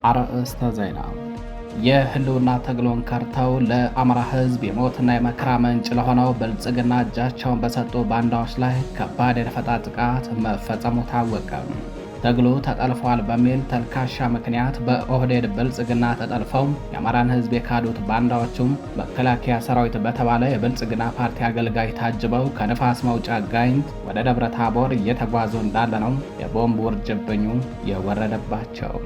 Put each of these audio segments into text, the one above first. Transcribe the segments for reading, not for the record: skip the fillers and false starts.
አርእስተ ዜና የህልውና ትግሉን ከርተው ለአማራ ህዝብ የሞትና የመከራ ምንጭ ለሆነው ብልጽግና እጃቸውን በሰጡ ባንዳዎች ላይ ከባድ የደፈጣ ጥቃት መፈጸሙ ታወቀ። ትግሉ ተጠልፏል በሚል ተልካሻ ምክንያት በኦህዴድ ብልጽግና ተጠልፈው የአማራን ህዝብ የካዱት ባንዳዎቹም መከላከያ ሰራዊት በተባለ የብልጽግና ፓርቲ አገልጋይ ታጅበው ከንፋስ መውጫ ጋይንት ወደ ደብረ ታቦር እየተጓዙ እንዳለ ነው የቦምብ ውርጅብኙ የወረደባቸው።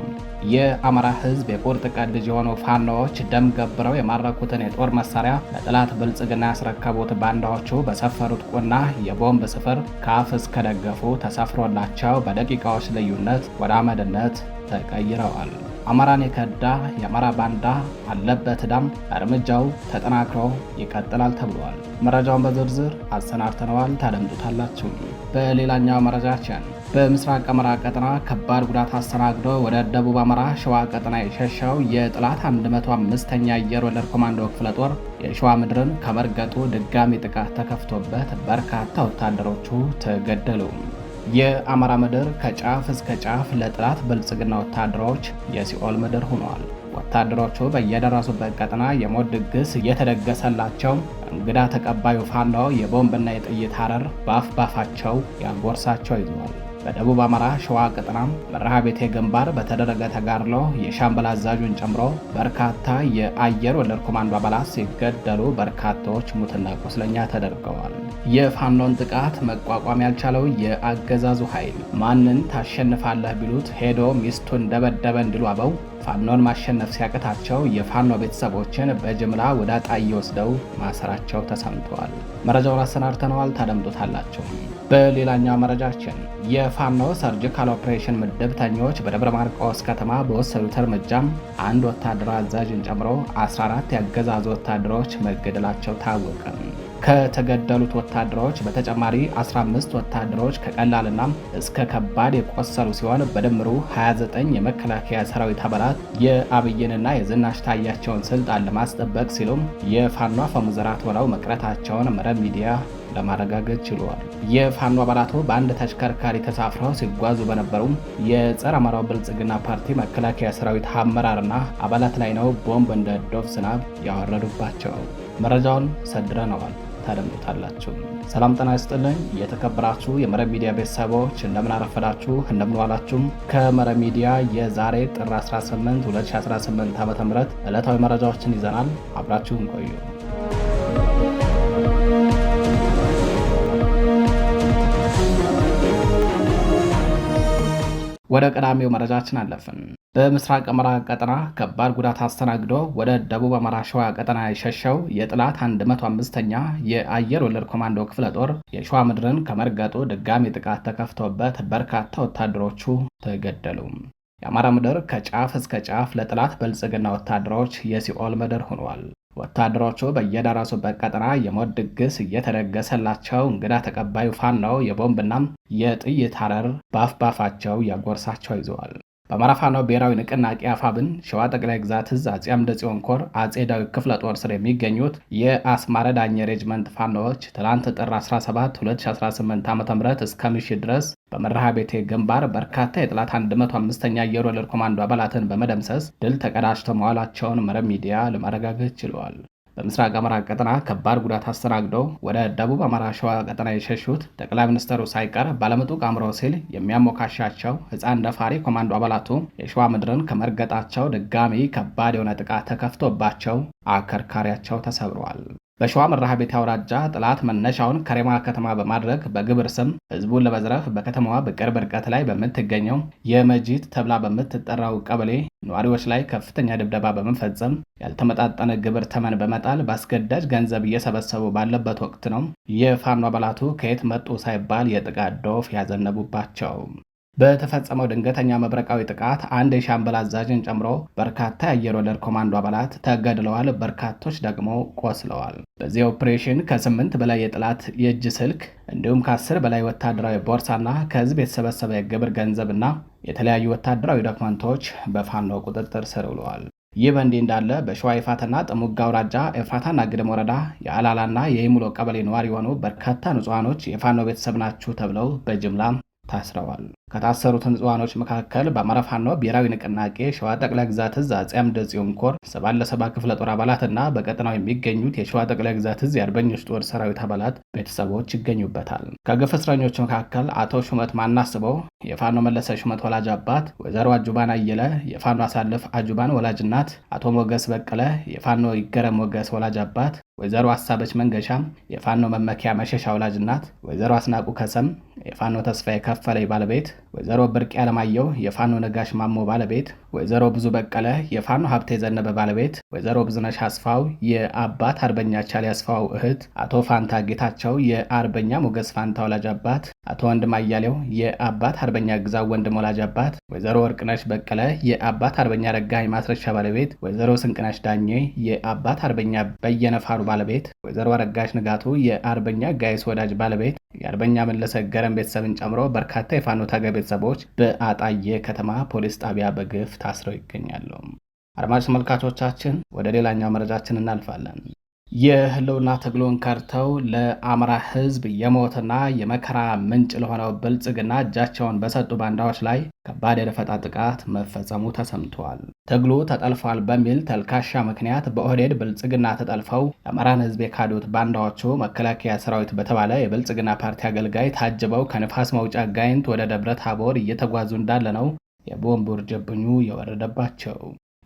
የአማራ ህዝብ የቁርጥ ቀን ልጅ የሆኑ ፋኖዎች ደም ገብረው የማረኩትን የጦር መሳሪያ ለጠላት ብልጽግና ያስረከቡት ባንዳዎቹ በሰፈሩት ቁና የቦምብ ስፍር ከአፍ እስከ ደገፉ ተሰፍሮላቸው በደቂቃዎች ልዩነት ወደ አመድነት ተቀይረዋል። አማራን የከዳ የአማራ ባንዳ አለበት ዕዳም እርምጃው ተጠናክሮ ይቀጥላል ተብሏል። መረጃውን በዝርዝር አሰናድተነዋል፣ ታደምጡታላችሁ። በሌላኛው መረጃችን በምስራቅ አማራ ቀጠና ከባድ ጉዳት አስተናግዶ ወደ ደቡብ አማራ ሸዋ ቀጠና የሸሸው የጠላት 105ኛ አየር ወለድ ኮማንዶ ክፍለ ጦር የሸዋ ምድርን ከመርገጡ ድጋሚ ጥቃት ተከፍቶበት በርካታ ወታደሮቹ ተገደሉ። የአማራ ምድር ከጫፍ እስከ ጫፍ ለጠላት ብልጽግና ወታደሮች የሲኦል ምድር ሆኗል። ወታደሮቹ በየደረሱበት ቀጠና የሞት ድግስ እየተደገሰላቸው እንግዳ ተቀባዩ ፋኖ የቦምብና የጥይት ሐረር ባፍ ባፋቸው ያጎርሳቸው ይዘዋል። በደቡብ አማራ ሸዋ ቀጠና መርሃ ቤቴ ግንባር በተደረገ ተጋድሎ የሻምበል አዛዡን ጨምሮ በርካታ የአየር ወለድ ኮማንዶ አባላት ሲገደሉ በርካታዎች ሙትና ቁስለኛ ተደርገዋል። የፋኖን ጥቃት መቋቋም ያልቻለው የአገዛዙ ኃይል ማንን ታሸንፋለህ ቢሉት ሄዶ ሚስቱን ደበደበ እንዲሉ አበው ፋኖን ማሸነፍ ሲያቅታቸው የፋኖ ቤተሰቦችን በጅምላ ወደ አጣዬ ወስደው ማሰራቸው ተሰምተዋል። መረጃውን አሰናድተነዋል፣ ታደምጡታላችሁ። በሌላኛው መረጃችን የፋኖ ሰርጂካል ኦፕሬሽን ምድብተኞች በደብረ ማርቆስ ከተማ በወሰዱት እርምጃም አንድ ወታደራዊ አዛዥን ጨምሮ 14 ያገዛዙ ወታደሮች መገደላቸው ታወቀ። ከተገደሉት ወታደሮች በተጨማሪ 15 ወታደሮች ከቀላልና እስከ ከባድ የቆሰሉ ሲሆን በድምሩ 29 የመከላከያ ሰራዊት አባላት የአብይንና የዝናሽ ታያቸውን ስልጣን ለማስጠበቅ ሲሉም የፋኖ አፈሙዘራት ሆነው መቅረታቸውን መረብ ሚዲያ ለማረጋገጥ ችሏል። የፋኖ አባላቱ በአንድ ተሽከርካሪ ተሳፍረው ሲጓዙ በነበሩ የጸረ አማራው ብልጽግና ፓርቲ መከላከያ ሰራዊት አመራርና አባላት ላይ ነው ቦምብ እንደ ዶፍ ዝናብ ያወረዱባቸው። መረጃውን ሰድረነዋል፣ ታደምጡታላችሁ። ሰላም ጤና ይስጥልኝ። የተከበራችሁ የመረብ ሚዲያ ቤተሰቦች እንደምን አረፈዳችሁ፣ እንደምን ዋላችሁ። ከመረብ ሚዲያ የዛሬ ጥር 18 2018 ዓ.ም ዕለታዊ መረጃዎችን ይዘናል። አብራችሁን ቆዩ። ወደ ቀዳሚው መረጃችን አለፍን። በምስራቅ አማራ ቀጠና ከባድ ጉዳት አስተናግዶ ወደ ደቡብ አማራ ሸዋ ቀጠና የሸሸው የጠላት 105ኛ የአየር ወለድ ኮማንዶ ክፍለ ጦር የሸዋ ምድርን ከመርገጡ ድጋሚ ጥቃት ተከፍቶበት በርካታ ወታደሮቹ ተገደሉ። የአማራ ምድር ከጫፍ እስከ ጫፍ ለጠላት ብልጽግና ወታደሮች የሲኦል ምድር ሆኗል። ወታደሮቹ በየደረሱበት ቀጠና የሞት ድግስ እየተደገሰላቸው እንግዳ ተቀባዩ ፋኖ የቦምብና የጥይት ሐረር ባፍ ባፋቸው ያጎርሳቸው ይዘዋል። በአማራ ፋኖ ብሔራዊ ንቅናቄ አፋብን ሸዋ ጠቅላይ ግዛት እዝ አጼ አምደ ጽዮን ኮር አጼ ዳዊት ክፍለ ጦር ስር የሚገኙት የአስማረ ዳኘ ሬጅመንት ፋኖዎች ትላንት ጥር 17 2018 ዓ.ም እስከ ምሽት ድረስ በመርሃ ቤቴ ግንባር በርካታ የጠላት 105ኛ አየር ወለድ ኮማንዶ አባላትን በመደምሰስ ድል ተቀዳጅተው መዋላቸውን መረብ ሚዲያ ለማረጋገጥ ችሏል። በምስራቅ አማራ ቀጠና ከባድ ጉዳት አስተናግደው ወደ ደቡብ አማራ ሸዋ ቀጠና የሸሹት ጠቅላይ ሚኒስትሩ ሳይቀር ባለምጡቅ አእምሮ ሲል የሚያሞካሻቸው ሕፃን ደፋሪ ኮማንዶ አባላቱ የሸዋ ምድርን ከመርገጣቸው ድጋሚ ከባድ የሆነ ጥቃት ተከፍቶባቸው አከርካሪያቸው ተሰብረዋል። በሸዋ መርሃ ቤቴ አውራጃ ጠላት መነሻውን ከሬማ ከተማ በማድረግ በግብር ስም ህዝቡን ለመዝረፍ በከተማዋ በቅርብ ርቀት ላይ በምትገኘው የመጂት ተብላ በምትጠራው ቀበሌ ነዋሪዎች ላይ ከፍተኛ ድብደባ በመፈጸም ያልተመጣጠነ ግብር ተመን በመጣል በአስገዳጅ ገንዘብ እየሰበሰቡ ባለበት ወቅት ነው የፋኖ አባላቱ ከየት መጡ ሳይባል የጥቃት ዶፍ ያዘነቡባቸው። በተፈጸመው ድንገተኛ መብረቃዊ ጥቃት አንድ የሻምበል አዛዥን ጨምሮ በርካታ የአየር ወለድ ኮማንዶ አባላት ተገድለዋል፣ በርካቶች ደግሞ ቆስለዋል። በዚህ ኦፕሬሽን ከ8 በላይ የጠላት የእጅ ስልክ እንዲሁም ከ10 በላይ ወታደራዊ ቦርሳና ከህዝብ የተሰበሰበ የግብር ገንዘብና የተለያዩ ወታደራዊ ዶክመንቶች በፋኖ ቁጥጥር ስር ውለዋል። ይህ በእንዲህ እንዳለ በሸዋ ይፋትና ጥሙጋ አውራጃ ኤፍራታና ግድም ወረዳ የአላላና የይሙሎ ቀበሌ ነዋሪ የሆኑ በርካታ ንጹሃኖች የፋኖ ቤተሰብ ናችሁ ተብለው በጅምላ ታስረዋል። ከታሰሩት ንጹሃኖች መካከል በአማራ ፋኖ ብሔራዊ ንቅናቄ ሸዋ ጠቅላይ ግዛት እዝ አፄ አምደ ጽዮን ኮር 77 ክፍለ ጦር አባላትና በቀጠናው የሚገኙት የሸዋ ጠቅላይ ግዛት እዝ የአርበኞች ጦር ሰራዊት አባላት ቤተሰቦች ይገኙበታል። ከግፍ እስረኞች መካከል አቶ ሹመት ማናስበው የፋኖ መለሰ ሹመት ወላጅ አባት፣ ወይዘሮ አጁባን አየለ የፋኖ አሳልፍ አጁባን ወላጅ እናት፣ አቶ ሞገስ በቀለ የፋኖ ይገረም ሞገስ ወላጅ አባት፣ ወይዘሮ አሳበች መንገሻ የፋኖ መመኪያ መሸሻ ወላጅ እናት፣ ወይዘሮ አስናቁ ከሰም የፋኖ ተስፋዬ ከፈለኝ ባለቤት፣ ወይዘሮ ብርቅ ያለማየሁ የፋኖ ነጋሽ ማሞ ባለቤት፣ ወይዘሮ ብዙ በቀለ የፋኖ ሀብቴ ዘነበ ባለቤት፣ ወይዘሮ ብዙነሽ አስፋው የአባት አርበኛ ቻሊ አስፋው እህት፣ አቶ ፋንታ ጌታቸው የአርበኛ ሞገስ ፋንታ ወላጅ አባት፣ አቶ ወንድም አያሌው የአባት አርበኛ ግዛው ወንድም ወላጅ አባት፣ ወይዘሮ ወርቅነሽ በቀለ የአባት አርበኛ ረጋኝ ማስረሻ ባለቤት፣ ወይዘሮ ስንቅነሽ ዳኜ የአባት አርበኛ በየነ ፋሩ ባለቤት፣ ወይዘሮ አረጋሽ ንጋቱ የአርበኛ ጋይስ ወዳጅ ባለቤት፣ የአርበኛ መለሰ ገረም ቤተሰብን ጨምሮ በርካታ የፋኖ ታጋይ ቤተሰቦች በአጣዬ ከተማ ፖሊስ ጣቢያ በግፍ ታስረው ይገኛሉ። አድማጭ ተመልካቾቻችን ወደ ሌላኛው መረጃችን እናልፋለን። የህልውና ትግሉን ከርተው ለአማራ ህዝብ የሞትና የመከራ ምንጭ ለሆነው ብልጽግና እጃቸውን በሰጡ ባንዳዎች ላይ ከባድ የደፈጣ ጥቃት መፈጸሙ ተሰምቷል። ትግሉ ተጠልፏል በሚል ተልካሻ ምክንያት በኦህዴድ ብልጽግና ተጠልፈው የአማራን ህዝብ የካዱት ባንዳዎቹ መከላከያ ሰራዊት በተባለ የብልጽግና ፓርቲ አገልጋይ ታጅበው ከንፋስ መውጫ ጋይንት ወደ ደብረ ታቦር እየተጓዙ እንዳለ ነው የቦምብ ውርጅብኙ የወረደባቸው።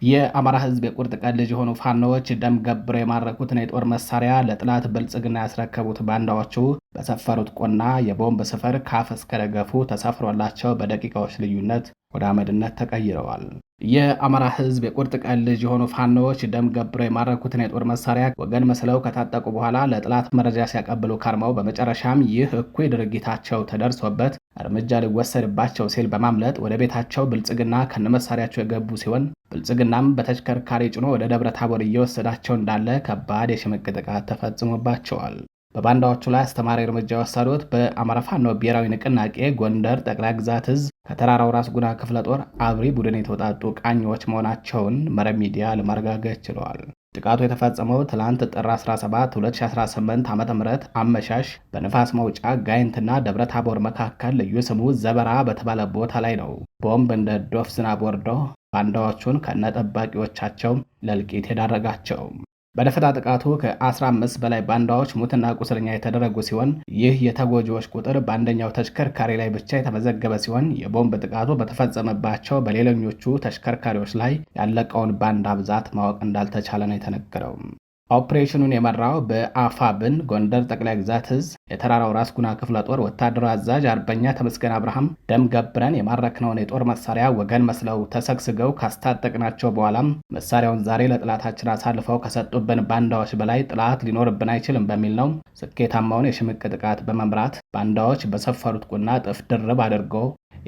የአማራ ህዝብ የቁርጥ ቀን ልጅ የሆኑ ፋኖዎች ደም ገብረው የማረኩትን የጦር መሳሪያ ለጥላት ብልጽግና ያስረከቡት ባንዳዎቹ በሰፈሩት ቆና የቦምብ ስፍር ካፍ እስከ ደገፉ ተሰፍሮላቸው በደቂቃዎች ልዩነት ወደ አመድነት ተቀይረዋል። የአማራ ህዝብ የቁርጥ ቀን ልጅ የሆኑ ፋኖዎች ደም ገብረው የማረኩትን የጦር መሳሪያ ወገን መስለው ከታጠቁ በኋላ ለጥላት መረጃ ሲያቀብሉ ከርመው በመጨረሻም ይህ እኩይ ድርጊታቸው ተደርሶበት እርምጃ ሊወሰድባቸው ሲል በማምለጥ ወደ ቤታቸው ብልጽግና ከነመሳሪያቸው የገቡ ሲሆን ብልጽግናም በተሽከርካሪ ጭኖ ወደ ደብረ ታቦር እየወሰዳቸው እንዳለ ከባድ የሽምቅ ጥቃት ተፈጽሞባቸዋል። በባንዳዎቹ ላይ አስተማሪ እርምጃ የወሰዱት በአማራ ፋኖ ብሔራዊ ንቅናቄ ጎንደር ጠቅላይ ግዛት እዝ ከተራራው ራስ ጉና ክፍለ ጦር አብሪ ቡድን የተውጣጡ ቃኞች መሆናቸውን መረብ ሚዲያ ለማረጋገጥ ችለዋል። ጥቃቱ የተፈጸመው ትላንት ጥር 17 2018 ዓ.ም አመሻሽ በንፋስ መውጫ ጋይንትና ደብረ ታቦር መካከል ልዩ ስሙ ዘበራ በተባለ ቦታ ላይ ነው። ቦምብ እንደ ዶፍ ዝናብ ወርዶ ባንዳዎቹን ከነጠባቂዎቻቸው ለእልቂት የዳረጋቸው። በደፈጣ ጥቃቱ ከ15 በላይ ባንዳዎች ሙትና ቁስለኛ የተደረጉ ሲሆን ይህ የተጎጂዎች ቁጥር በአንደኛው ተሽከርካሪ ላይ ብቻ የተመዘገበ ሲሆን የቦምብ ጥቃቱ በተፈጸመባቸው በሌሎኞቹ ተሽከርካሪዎች ላይ ያለቀውን ባንዳ ብዛት ማወቅ እንዳልተቻለ ነው የተነገረው። ኦፕሬሽኑን የመራው በአፋብን ጎንደር ጠቅላይ ግዛት እዝ የተራራው ራስ ጉና ክፍለ ጦር ወታደራዊ አዛዥ አርበኛ ተመስገን አብርሃም ደም ገብረን የማረክነውን የጦር መሳሪያ ወገን መስለው ተሰግስገው ካስታጠቅናቸው በኋላም መሳሪያውን ዛሬ ለጥላታችን አሳልፈው ከሰጡብን ባንዳዎች በላይ ጥላት ሊኖርብን አይችልም በሚል ነው ስኬታማውን የሽምቅ ጥቃት በመምራት ባንዳዎች በሰፈሩት ቁና ጥፍ ድርብ አድርጎ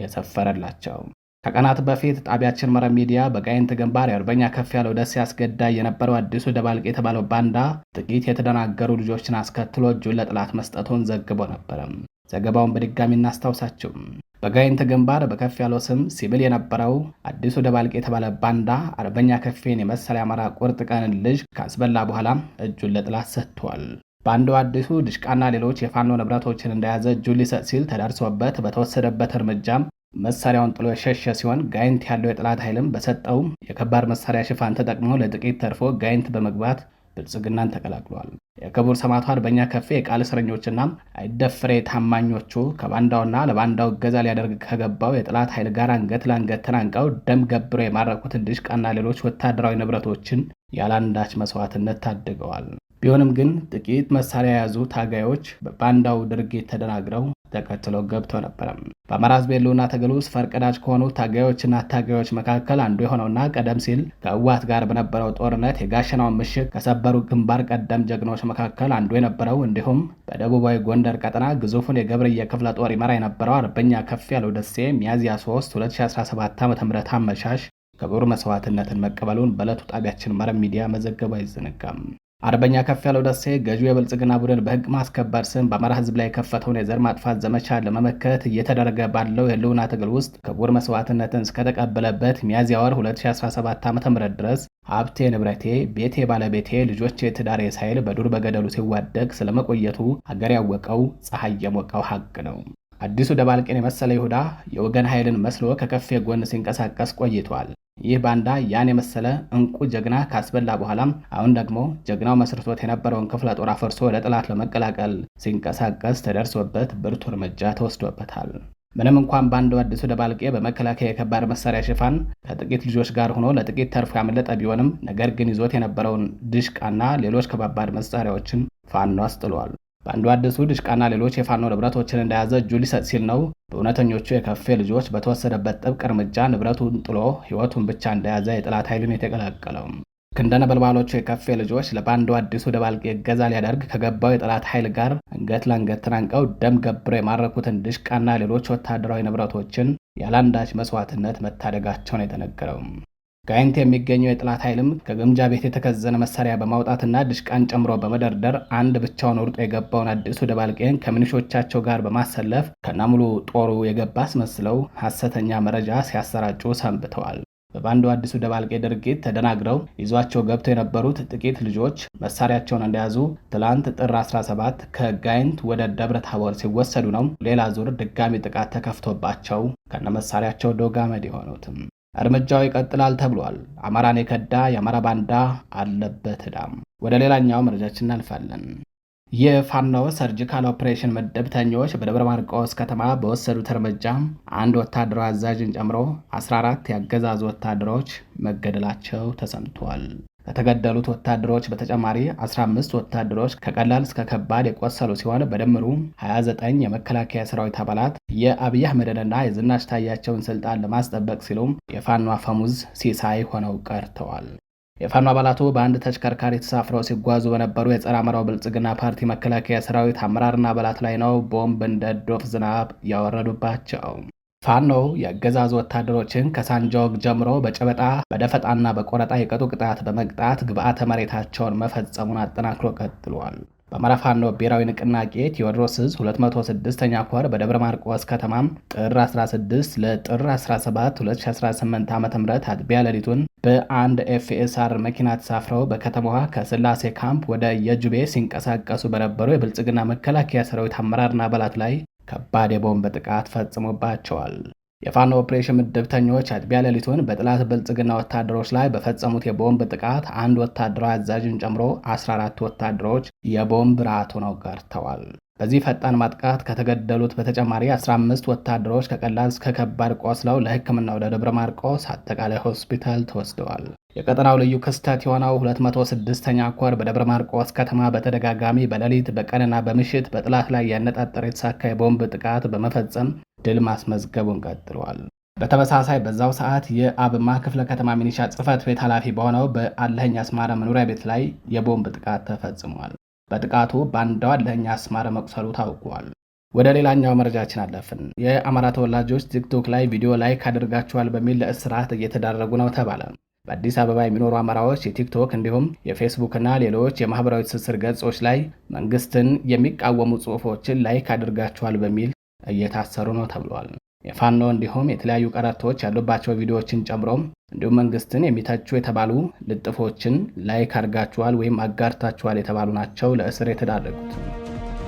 የሰፈረላቸው። ከቀናት በፊት ጣቢያችን መረብ ሚዲያ በጋይንት ግንባር የአርበኛ ከፍ ያለው ደሴ ያስገዳይ የነበረው አዲሱ ደባልቅ የተባለው ባንዳ ጥቂት የተደናገሩ ልጆችን አስከትሎ እጁን ለጥላት መስጠቱን ዘግቦ ነበር። ዘገባውን በድጋሚ እናስታውሳችሁ። በጋይንት ግንባር በከፍ ያለው ስም ሲቪል የነበረው አዲሱ ደባልቅ የተባለ ባንዳ አርበኛ ከፌን የመሰለ አማራ ቁርጥ ቀን ልጅ ካስበላ በኋላ እጁን ለጥላት ሰጥቷል። ባንዳው አዲሱ ድሽቃና ሌሎች የፋኖ ንብረቶችን እንደያዘ እጁን ሊሰጥ ሲል ተደርሶበት በተወሰደበት እርምጃም መሳሪያውን ጥሎ የሸሸ ሲሆን ጋይንት ያለው የጥላት ኃይልም በሰጠው የከባድ መሳሪያ ሽፋን ተጠቅሞ ለጥቂት ተርፎ ጋይንት በመግባት ብልጽግናን ተቀላቅሏል። የክቡር ሰማዕቱ አርበኛ ከፌ የቃል እስረኞችና አይደፍሬ ታማኞቹ ከባንዳውና ለባንዳው እገዛ ሊያደርግ ከገባው የጥላት ኃይል ጋር አንገት ለአንገት ተናንቀው ደም ገብረው የማረኩትን ድሽቃና ሌሎች ወታደራዊ ንብረቶችን ያላንዳች መስዋዕትነት ታድገዋል። ቢሆንም ግን ጥቂት መሳሪያ የያዙ ታጋዮች በባንዳው ድርጊት ተደናግረው ተከትለው ገብተው ነበር። በአማራ ሕዝብ የህልውና ትግል ውስጥ ፈርቀዳጅ ከሆኑ ታጋዮችና ታጋዮች መካከል አንዱ የሆነውና ቀደም ሲል ከህወሓት ጋር በነበረው ጦርነት የጋሸናውን ምሽግ ከሰበሩ ግንባር ቀደም ጀግኖች መካከል አንዱ የነበረው እንዲሁም በደቡባዊ ጎንደር ቀጠና ግዙፉን የገብርዬ ክፍለ ጦር ይመራ የነበረው አርበኛ ከፍ ያለው ደሴ ሚያዝያ 3 2017 ዓ.ም አመሻሽ ክቡር መስዋዕትነትን መቀበሉን በዕለቱ ጣቢያችን መረብ ሚዲያ መዘገቡ አይዘነጋም። አርበኛ ከፍ ያለው ደሴ ገዢው የብልጽግና ቡድን በህግ ማስከበር ስም በአማራ ህዝብ ላይ የከፈተውን የዘር ማጥፋት ዘመቻ ለመመከት እየተደረገ ባለው የህልውና ትግል ውስጥ ክቡር መስዋዕትነትን እስከተቀበለበት ሚያዝያ ወር 2017 ዓ.ም ድረስ ሀብቴ ንብረቴ፣ ቤቴ ባለቤቴ፣ ልጆቼ ትዳሬ ሳይል በዱር በገደሉ ሲዋደቅ ስለመቆየቱ ሀገር ያወቀው ፀሐይ የሞቀው ሀቅ ነው። አዲሱ ደባልቄን የመሰለ ይሁዳ የወገን ኃይልን መስሎ ከከፌ ጎን ሲንቀሳቀስ ቆይቷል። ይህ ባንዳ ያን የመሰለ እንቁ ጀግና ካስበላ በኋላም አሁን ደግሞ ጀግናው መስርቶት የነበረውን ክፍለ ጦር አፈርሶ ወደ ጠላት ለመቀላቀል ሲንቀሳቀስ ተደርሶበት ብርቱ እርምጃ ተወስዶበታል። ምንም እንኳን ባንዱ አዲሱ ደባልቄ በመከላከያ የከባድ መሳሪያ ሽፋን ከጥቂት ልጆች ጋር ሆኖ ለጥቂት ተርፎ ያመለጠ ቢሆንም ነገር ግን ይዞት የነበረውን ድሽቃና ሌሎች ከባባድ መሳሪያዎችን ፋኖ አስጥሏል። ባንዱ አዲሱ ድሽቃና ሌሎች የፋኖ ንብረቶችን እንደያዘ እጁ ሊሰጥ ሲል ነው በእውነተኞቹ የከፌ ልጆች በተወሰደበት ጥብቅ እርምጃ ንብረቱን ጥሎ ሕይወቱን ብቻ እንደያዘ የጠላት ኃይልን የተቀላቀለው። ክንደ ነበልባሎቹ የከፌ ልጆች ለባንዱ አዲሱ ደባልቄ እገዛ ሊያደርግ ከገባው የጠላት ኃይል ጋር አንገት ለአንገት ተናንቀው ደም ገብረው የማረኩትን ድሽቃና ሌሎች ወታደራዊ ንብረቶችን ያላንዳች መስዋዕትነት መታደጋቸውን የተነገረው። ጋይንት የሚገኘው የጠላት ኃይልም ከግምጃ ቤት የተከዘነ መሳሪያ በማውጣትና ድሽቃን ጨምሮ በመደርደር አንድ ብቻውን ወርጦ የገባውን አዲሱ ደባልቄን ከምንሾቻቸው ጋር በማሰለፍ ከነሙሉ ጦሩ የገባ አስመስለው ሐሰተኛ መረጃ ሲያሰራጩ ሰንብተዋል። በባንዱ አዲሱ ደባልቄ ድርጊት ተደናግረው ይዟቸው ገብተው የነበሩት ጥቂት ልጆች መሳሪያቸውን እንደያዙ ትላንት ጥር 17 ከጋይንት ወደ ደብረ ታቦር ሲወሰዱ ነው ሌላ ዙር ድጋሚ ጥቃት ተከፍቶባቸው ከነመሳሪያቸው ዶጋመድ የሆኑትም። እርምጃው ይቀጥላል ተብሏል። አማራን የከዳ የአማራ ባንዳ አለበት ዕዳም። ወደ ሌላኛው መረጃችን እናልፋለን። የፋኖ ሰርጂካል ኦፕሬሽን ምድብተኞች በደብረ ማርቆስ ከተማ በወሰዱት እርምጃ አንድ ወታደራዊ አዛዥን ጨምሮ 14 ያገዛዙ ወታደሮች መገደላቸው ተሰምቷል። ከተገደሉት ወታደሮች በተጨማሪ 15 ወታደሮች ከቀላል እስከ ከባድ የቆሰሉ ሲሆን በድምሩ 29 የመከላከያ ሰራዊት አባላት የአብይ አህመድንና የዝናሽ ታያቸውን ስልጣን ለማስጠበቅ ሲሉም የፋኖ አፈሙዝ ሲሳይ ሆነው ቀርተዋል። የፋኖ አባላቱ በአንድ ተሽከርካሪ ተሳፍረው ሲጓዙ በነበሩ የጸረ አማራው ብልጽግና ፓርቲ መከላከያ ሰራዊት አመራርና አባላት ላይ ነው ቦምብ እንደ ዶፍ ዝናብ ያወረዱባቸው። ፋኖ የአገዛዙ ወታደሮችን ከሳንጃወግ ጀምሮ በጨበጣ በደፈጣና በቆረጣ የቀጡ ቅጣት በመቅጣት ግብዓተ መሬታቸውን መፈጸሙን አጠናክሮ ቀጥሏል። በአማራ ፋኖ ብሔራዊ ንቅናቄ ቴዎድሮስ ዕዝ 206ኛ ኮር በደብረ ማርቆስ ከተማም ጥር 16 ለጥር 17 2018 ዓ.ም አጥቢያ ሌሊቱን በአንድ ኤፍኤስአር መኪና ተሳፍረው በከተማዋ ከስላሴ ካምፕ ወደ የጁቤ ሲንቀሳቀሱ በነበሩ የብልጽግና መከላከያ ሰራዊት አመራርና አባላት ላይ ከባድ የቦምብ ጥቃት ፈጽሞባቸዋል። የፋኖ ኦፕሬሽን ምድብተኞች አጥቢያ ሌሊቱን በጠላት ብልጽግና ወታደሮች ላይ በፈጸሙት የቦምብ ጥቃት አንድ ወታደራዊ አዛዥን ጨምሮ 14 ወታደሮች የቦምብ ራት ሆነው ቀርተዋል። በዚህ ፈጣን ማጥቃት ከተገደሉት በተጨማሪ 15 ወታደሮች ከቀላል እስከ ከባድ ቆስለው ለሕክምና ወደ ደብረ ማርቆስ አጠቃላይ ሆስፒታል ተወስደዋል። የቀጠናው ልዩ ክስተት የሆነው 206ኛ ኮር በደብረ ማርቆስ ከተማ በተደጋጋሚ በሌሊት በቀንና በምሽት በጠላት ላይ ያነጣጠረ የተሳካ የቦምብ ጥቃት በመፈጸም ድል ማስመዝገቡን ቀጥሏል። በተመሳሳይ በዛው ሰዓት የአብማ ክፍለ ከተማ ሚኒሻ ጽሕፈት ቤት ኃላፊ በሆነው በአለኸኝ አስማረ መኖሪያ ቤት ላይ የቦምብ ጥቃት ተፈጽሟል። በጥቃቱ ባንዳው አለኸኝ አስማረ መቁሰሉ ታውቋል። ወደ ሌላኛው መረጃችን አለፍን። የአማራ ተወላጆች ቲክቶክ ላይ ቪዲዮ ላይክ አድርጋችኋል በሚል ለእስራት እየተዳረጉ ነው ተባለ። በአዲስ አበባ የሚኖሩ አማራዎች የቲክቶክ እንዲሁም የፌስቡክ እና ሌሎች የማህበራዊ ትስስር ገጾች ላይ መንግስትን የሚቃወሙ ጽሑፎችን ላይክ አድርጋችኋል በሚል እየታሰሩ ነው ተብሏል። የፋኖ እንዲሁም የተለያዩ ቀረርቶች ያሉባቸው ቪዲዮዎችን ጨምሮ እንዲሁም መንግስትን የሚተቹ የተባሉ ልጥፎችን ላይክ አድርጋችኋል ወይም አጋርታችኋል የተባሉ ናቸው ለእስር የተዳረጉት።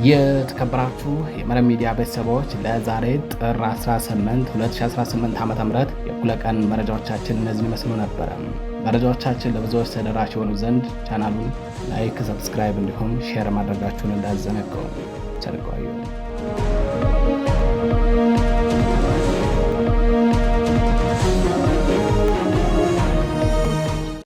የተከበራችሁ የመረብ ሚዲያ ቤተሰቦች ለዛሬ ጥር 18 2018 ዓ.ም የእኩለ ቀን መረጃዎቻችን እነዚህ ይመስሉ ነበረ። መረጃዎቻችን ለብዙዎች ተደራሽ የሆኑ ዘንድ ቻናሉን ላይክ፣ ሰብስክራይብ እንዲሁም ሼር ማድረጋችሁን እንዳዘነጋው ቸር ቆዩ።